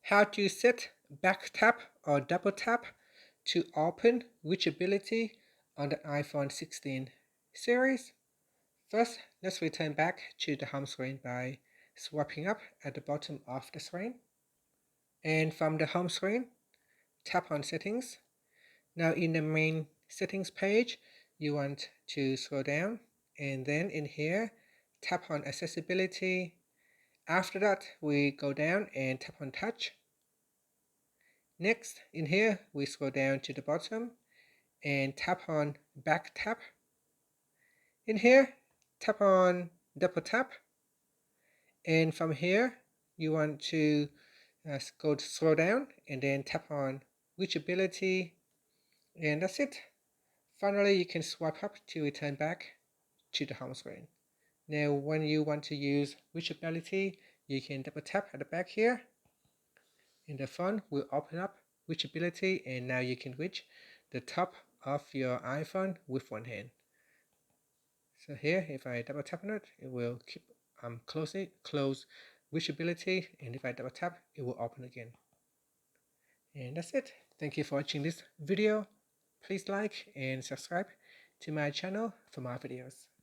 how to set back tap or double tap to open Reachability on the iPhone 16 series. First, let's return back to the home screen by swiping up at the bottom of the screen. And from the home screen, tap on Settings. Now in the main settings page, you want to scroll down, and then in here, tap on Accessibility. After that, we go down and tap on Touch. Next, in here, we scroll down to the bottom and tap on Back Tap. In here, tap on Double Tap. And from here, you want to scroll down and then tap on Reachability. And that's it. Finally, you can swipe up to return back to the home screen. Now, when you want to use Reachability, you can double tap at the back here. And the phone will open up Reachability, and now you can reach the top of your iPhone with one hand. So here, if I double tap on it, it will keep close Reachability, and if I double tap, it will open again. And that's it. Thank you for watching this video. Please like and subscribe to my channel for more videos.